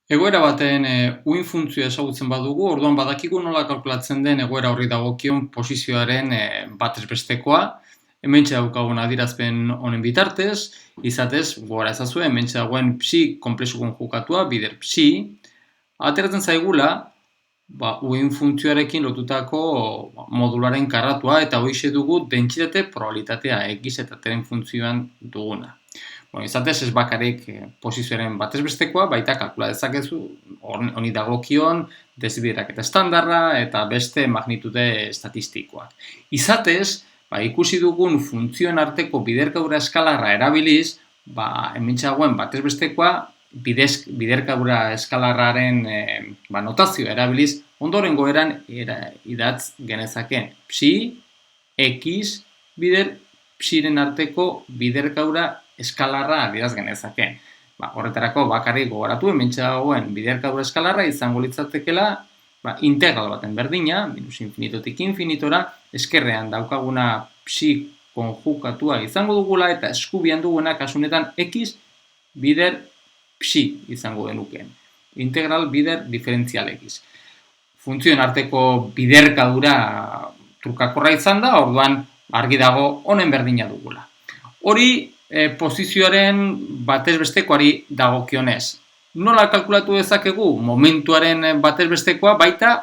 Egoera baten uin funtzioa ezagutzen badugu, orduan badakigu nola kalkulatzen den egoera horri dagokion posizioaren batez bestekoa. Hementxe daukagun adierazpen honen bitartez, izatez, gora ezazue, hementxe dagoen psi konplexu konjukatua, bider psi, ateratzen zaigula, uin funtzioarekin lotutako modularen karratua, eta hoixe dugu dentsitate probabilitatea, x eta teren funtzioan duguna. Izatez ez bakarrik posizioaren batez bestekoa, baita kalkula dezakezu honi dagokion desbideraketa estandarra eta beste magnitude estatistikoak. Izatez, ikusi dugun funtzioen arteko biderkadura eskalarra erabiliz, hementxe dagoen batez bestekoa biderkadura eskalarraren notazioa erabiliz, ondorengo eran idatz genezakeen. Psi, x, bider, psiren arteko biderkadura eskalarra adieraz genezakeen. Horretarako bakarrik gogoratu, hementxe dagoen biderkadura eskalarra izango litzatekela integral baten berdina, minus infinitotik infinitora, eskerrean daukaguna psi konjukatua izango dugula eta eskubian duguna kasunetan x bider psi izango denukeen. Integral bider diferentzial x. Funtzioen arteko biderkadura trukakorra izan da, orduan argi dago honen berdina dugula. Hori posizioaren batez bestekoari dagokionez. Nola kalkulatu dezakegu momentuaren batez bestekoa, baita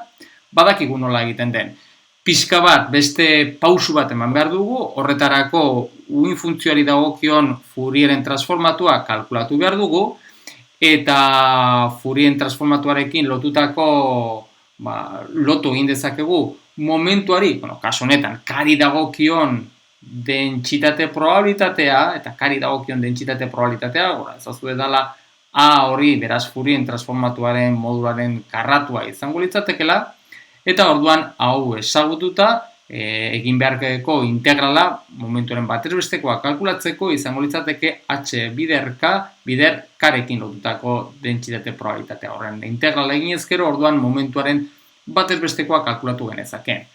badakigu nola egiten den. Pixka bat beste pausu bat eman behar dugu, horretarako uin funtzioari dagokion Fourieren transformatua kalkulatu behar dugu, eta Fourieren transformatuarekin lotutako lotu egin dezakegu momentuari, kasu honetan, kari dagokion dentsitate probabilitatea, eta kari dagokion dentsitate probabilitatea, gora ezazu edala A hori beraz Fourieren transformatuaren modularen karratua izango litzatekela, eta orduan hau ezagututa egin beharko integrala momentuaren batez bestekoa kalkulatzeko izango litzateke h bider k bider karekin lotutako dentsitate probabilitatea. Horren integrala egin ezkero orduan momentuaren batez bestekoa kalkulatu genezakeen.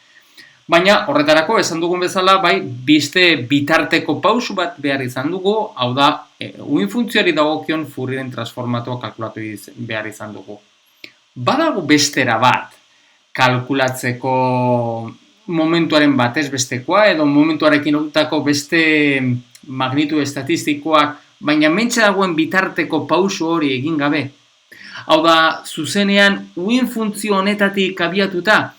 Baina horretarako esan dugun bezala, beste bitarteko pausu bat behar izan dugu, hau da, uin funtzioari dagokion Fourieren transformatua kalkulatu behar izan dugu. Badago bestera bat kalkulatzeko momentuaren batez bestekoa, edo momentuarekin lotutako beste magnitu estatistikoak, baina mentxe dagoen bitarteko pausu hori egin gabe. Hau da, zuzenean uin funtzio honetatik abiatuta,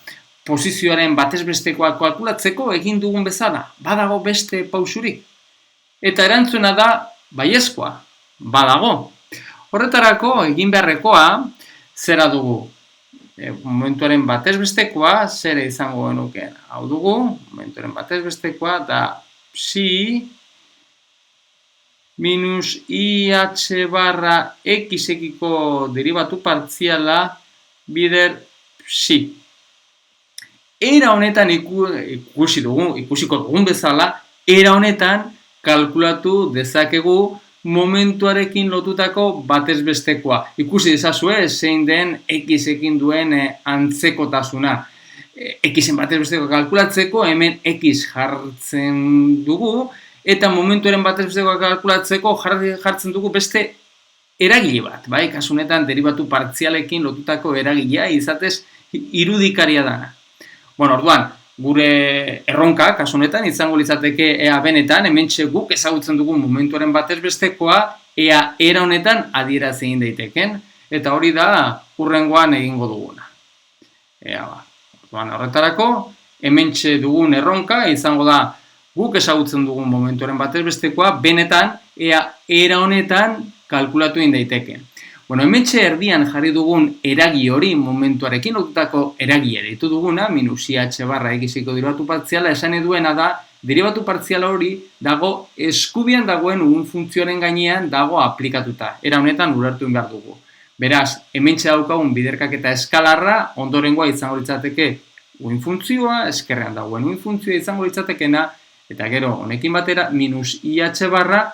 posizioaren batez bestekoa kalkulatzeko egin dugun bezala, badago beste pausurik. Eta erantzuna da, baiezkoa, badago. Horretarako egin beharrekoa, zera dugu, momentuaren batez bestekoa, zera izango genukeen. Hau dugu, momentuaren batez bestekoa, da psi minus IH barra x-ekiko derivatu partziala bider psi. Era honetan ikusiko dugun bezala, era honetan kalkulatu dezakegu momentuarekin lotutako batez bestekoa. Ikusi dezazue zein den x-ekin duen antzekotasuna. X-en batez bestekoa kalkulatzeko, hemen x jartzen dugu, eta momentuaren batez bestekoa kalkulatzeko jartzen dugu beste eragile bat. Kasu honetan derivatu partzialekin lotutako eragilea izatez irudikaria dana. Orduan, gure erronka, kasu honetan, izango litzateke ea benetan, hementxe guk ezagutzen dugun momentuaren batez bestekoa, ea era honetan adieraz egin daiteken, eta hori da hurrengoan egingo duguna. Orduan, horretarako, hementxe dugun erronka, izango da guk ezagutzen dugun momentuaren batez bestekoa, benetan, ea era honetan kalkulatu egin daiteken. Hementxe erdian jarri dugun eragi hori momentuarekin lotutako eragia deitu duguna, minus IH barra x-eko derivatu partziala, esan duena da, derivatu partziala hori dago eskubian dagoen uin funtzioaren gainean dago aplikatuta. Era honetan ulertu behar dugu. Beraz, hementxe daukagun biderkaketa eskalarra, ondorengoa izango litzateke uin funtzioa, eskerrean dagoen uin funtzioa izango litzatekena, eta gero honekin batera, minus IH barra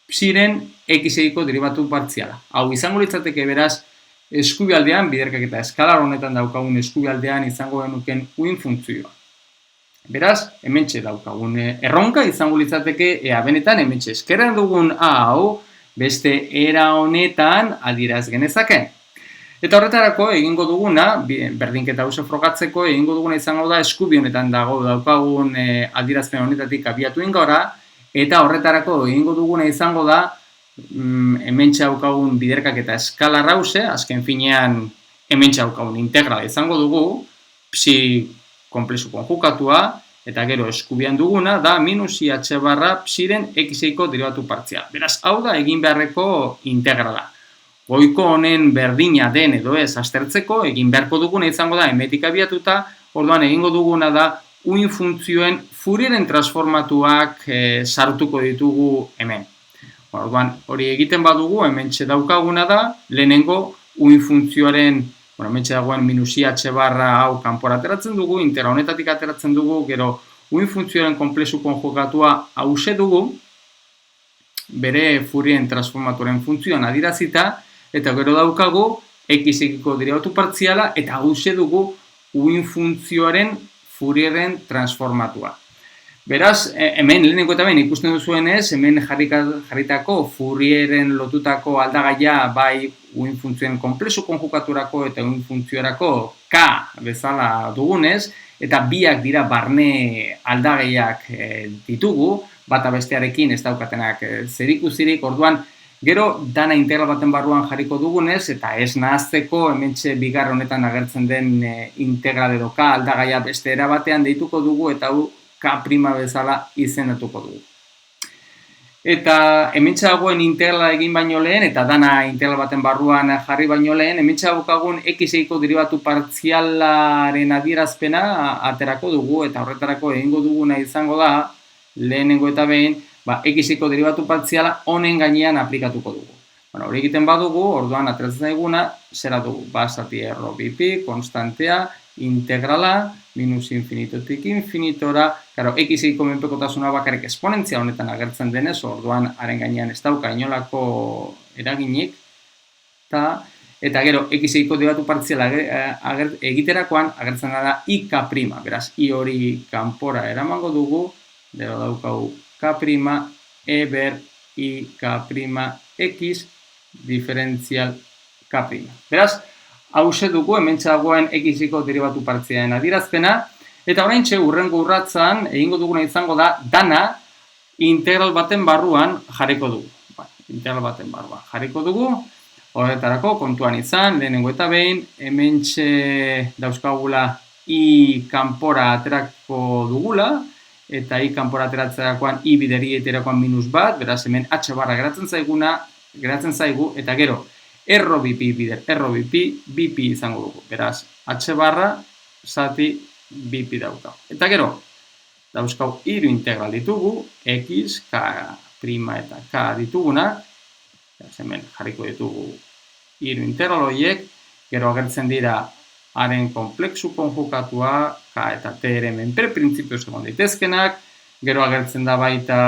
psiren x-ekiko derivatu partziala. Hau izango litzateke beraz eskubialdean, biderkaketa eskalar honetan daukagun eskubialdean izango genuken uin funtzioa. Beraz, hementxe daukagun erronka izango litzateke ea benetan hementxe eskerrean dugun hau beste era honetan adieraz genezake. Eta horretarako egingo duguna, berdinketa hauze frogatzeko, egingo duguna izango da eskubi honetan daukagun adierazpen honetatik abiatu ingora, eta horretarako egingo duguna izango da, hementxe daukagun biderkak eta eskalar hauze, azken finean hementxe daukagun integrala izango dugu, psi konplexu konjukatua, eta gero eskubian duguna da minus i h barra psiren x-eiko derivatu partzial. Beraz, hau da egin beharreko integrala. Goiko honen berdina den edo ez aztertzeko, egin beharko duguna izango da hemetik abiatuta, orduan egingo duguna da uin funtzioen Fourieren transformatuak sartuko ditugu hemen. Orduan, hori egiten badugu, hementxe daukaguna da, lehenengo uin funtzioaren, hementxe dagoen minus i h barra hau kanpora ateratzen dugu, integra honetatik ateratzen dugu, gero uin funtzioaren konplexu konjugatua hause dugu, bere Fourieren transformatuaren funtzioan adirazita, eta gero daukagu x-ekiko derivatu partziala, eta hause dugu uin funtzioaren Fourieren transformatua. Beraz, hemen lehenengo eta behin ikusten duzuenez, hemen jarritako Fourieren lotutako aldagaia bai uin funtzioen konplexu konjugaturako eta uin funtzioarako K bezala dugunez, eta biak dira barne aldagaiak ditugu, bata bestearekin ez daukatenak zerikusirik, orduan, gero, dana integral baten barruan jarriko dugunez, eta ez nahazteko, hementxe bigarren honetan agertzen den integral edo K aldagaia beste erabatean deituko dugu, eta hau K' bezala izendatuko dugu. Eta hementxe dagoen integrala egin baino lehen, eta dana integral baten barruan jarri baino lehen, hementxe daukagun x-eiko derivatu partzialaren adierazpena aterako dugu, eta horretarako egingo duguna izango da, lehenengo eta behin, x-eiko derivatu partziala honen gainean aplikatuko dugu. Hori egiten badugu, orduan ateratzen zaiguna, zera dugu, zati erro bipi, konstantea, integrala, minus infinitotik infinitora, x-eiko menpekotasuna bakarrik esponentzia honetan agertzen denez, orduan haren gainean ez dauka inolako eraginik, eta gero x-eiko derivatu partziala egiterakoan agertzen da ik', beraz, i hori kanpora eramango dugu, gero daukagu k' eber ik' x diferentzial k'. Beraz, hause dugu hementxe dagoen x-eko derivatu partzialen adierazpena, eta oraintxe hurrengo urratzan egingo duguna izango da dana integral baten barruan jarriko dugu. Integral baten barruan jarriko dugu, horretarako kontuan izan, lehenengo eta behin, hementxe dauzkagula i kanpora aterako dugula, eta i kanpora ateratzerakoan i bideriterakoan minus bat, beraz hemen h barra geratzen zaigu, eta gero, erro bipi bider, erro bipi izango dugu. Beraz, h barra zati bipi daukau. Eta gero, dauzkau hiru integral ditugu, x, k' eta k ditugunak, hemen jarriko ditugu hiru integral horiek, gero agertzen dira haren konplexu konjugatua, k eta t ere menpere printzipioz egon daitezkenak, gero agertzen da baita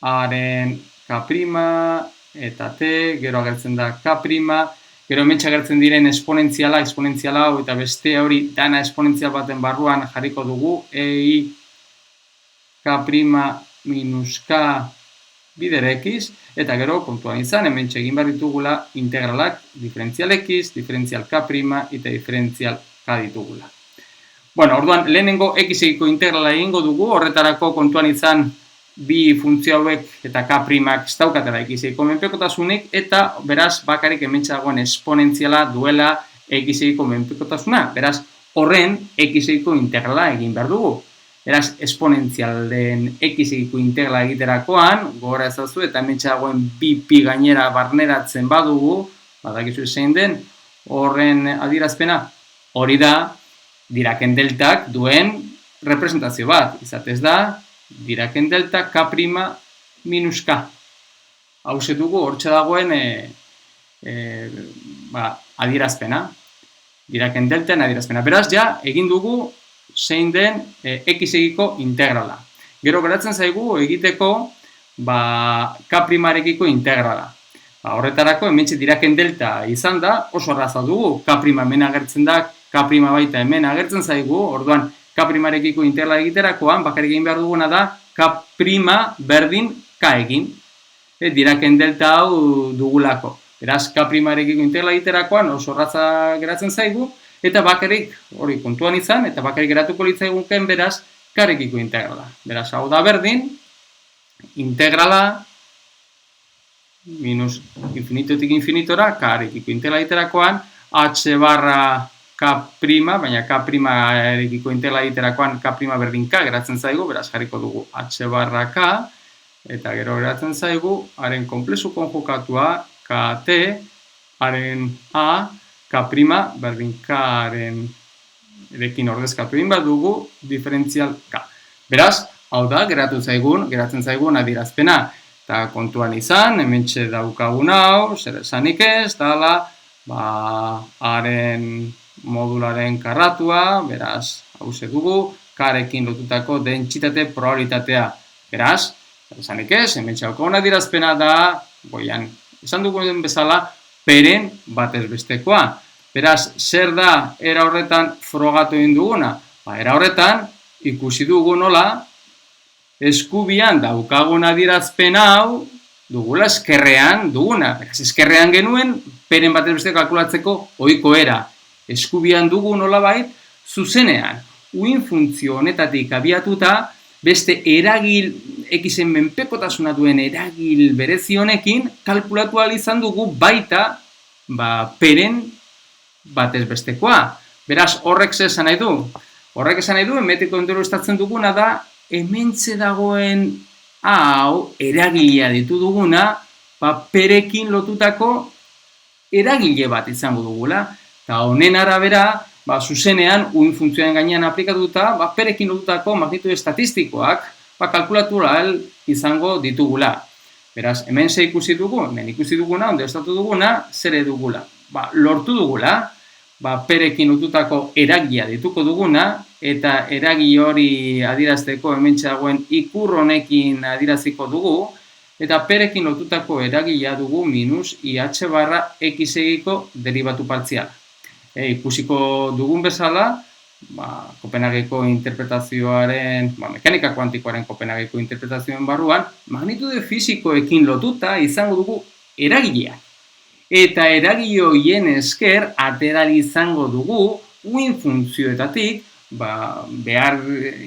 haren k' eta t, gero agertzen da k', gero hementxe agertzen diren esponentziala hau eta beste hori dana esponentzial baten barruan jarriko dugu, ei k' minus k bider x, eta gero kontuan izan, hementxe egin behar ditugula integralak diferentzial x, diferentzial k' eta diferentzial k ditugula. Bueno, orduan, lehenengo x-eko integrala egingo dugu, horretarako kontuan izan bi funtzio hauek eta k' ez daukatela x-eko menpekotasunik, eta beraz bakarrik hementxe dagoen esponentziala duela x-eko menpekotasuna. Beraz, horren x-eko integrala egin behar dugu. Beraz, esponentzial den x-eko integrala egiterakoan, gogora ezazu, eta hementxe dagoen bi pi gainera barneratzen badugu, badakizu zein den, horren adierazpena hori da, Diraken deltak duen representazio bat. Izatez da, Diraken delta k' minus k. Hauze dugu, hortxe dagoen adierazpena. Diraken delten adierazpena. Beraz, ja, egin dugu zein den x-ekiko integrala. Gero geratzen zaigu egiteko k'-arekiko integrala. Horretarako, hementxe Diraken delta izan da, oso arraza dugu. K' hemen agertzen da, k' baita hemen agertzen zaigu, orduan k'-arekiko integrala egiterakoan, bakarrik egin behar duguna da, k' berdin k egin. Diraken delta hau dugulako. Beraz, K'-arekiko integrala egiterakoan oso erraza geratzen zaigu, eta bakarrik, hori kontuan izan, eta bakarrik geratuko litzaiguken beraz, K'-arekiko integrala. Beraz, hau da berdin, integrala, minus infinitotik infinitora, K'-arekiko integrala egiterakoan, H barra K', baina K'-arekiko integrala egiterakoan K' berdin K geratzen zaigu, beraz, jarriko dugu H barra K, eta gero geratzen zaigu, haren konplexu konjukatua, KT, haren A, K' berdin K'aren erekin ordezkatu egin bat dugu, diferentzial K. Beraz, hau da, geratzen zaigun adierazpena. Eta kontuan izan, hementxe daukagun hau, zer esanik ez, dala, haren modularen karratua, beraz, hau dugu, K'arekin lotutako dentsitate probabilitatea. Beraz, zer esanik ez, hementxe daukagun adierazpena da, goian, esan dugun bezala, peren batez bestekoa. Beraz, zer da era horretan frogatu egin duguna? Era horretan, ikusi dugu nola, eskubian daukagun adierazpen hau, dugula eskerrean duguna. Beraz, eskerrean genuen, peren batez besteko kalkulatzeko ohiko era. Eskubian dugu nolabait, zuzenean. Uin funtzio honetatik abiatuta, beste eragil, Xen menpekotasuna duen eragil berezi honekin, kalkulatu ahal izan dugu baita, peren batez bestekoa. Beraz, horrek zer esan nahi du? Horrek esan nahi du, hemetiko ondorioztatzen duguna da, hementxe dagoen hau, eragilea ditu duguna, perekin lotutako eragile bat izango dugula. Eta honen arabera, zuzenean, uin funtzioen gainean aplikatuta, perekin lotutako magnitude estatistikoak, kalkulatu ahal izango ditugula. Beraz, hemen ze ikusi dugu, hemen ikusi duguna, ondorioztatu duguna, zer dugula? Lortu dugula, perekin lotutako eragilea dituko duguna, eta eragile hori adierazteko hementxe dagoen ikur honekin adieraziko dugu, eta perekin lotutako eragilea dugu minus IH barra X egiko deribatu partziala. Ikusiko dugun bezala, Kopenhageko interpretazioaren, mekanika kuantikoaren Kopenhageko interpretazioen barruan, magnitude fisikoekin lotuta izango dugu eragilea. Eta eragile horien esker ateral izango dugu uin funtzioetatik behar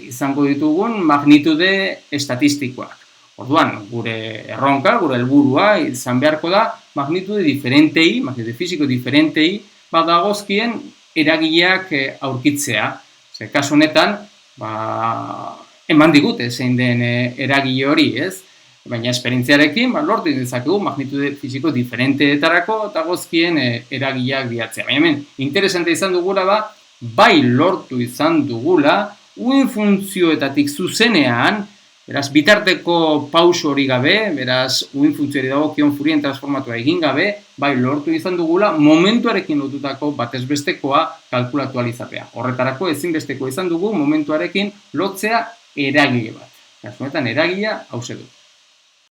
izango ditugun magnitude estatistikoak. Orduan, gure erronka, gure helburua izan beharko da magnitude diferentei, magnitude fisiko diferentei, dagozkien eragileak aurkitzea. Kasu honetan, eman digute zein den eragile hori, ez? Baina esperientziarekin lortu dezakegu magnitude fisiko diferenteetarako dagozkien eragileak bilatzea. Baina hemen, interesante izan dugula bai lortu izan dugula, uin funtzioetatik zuzenean, beraz, bitarteko pauso hori gabe, beraz, uin funtzioari dagokion Fourien transformatua egin gabe, bai lortu izan dugula, momentuarekin lotutako batez bestekoa kalkulatu ahal izatea. Horretarako ezinbesteko izan dugu momentuarekin lotzea eragile bat. Kasu honetan eragilea hauxe du.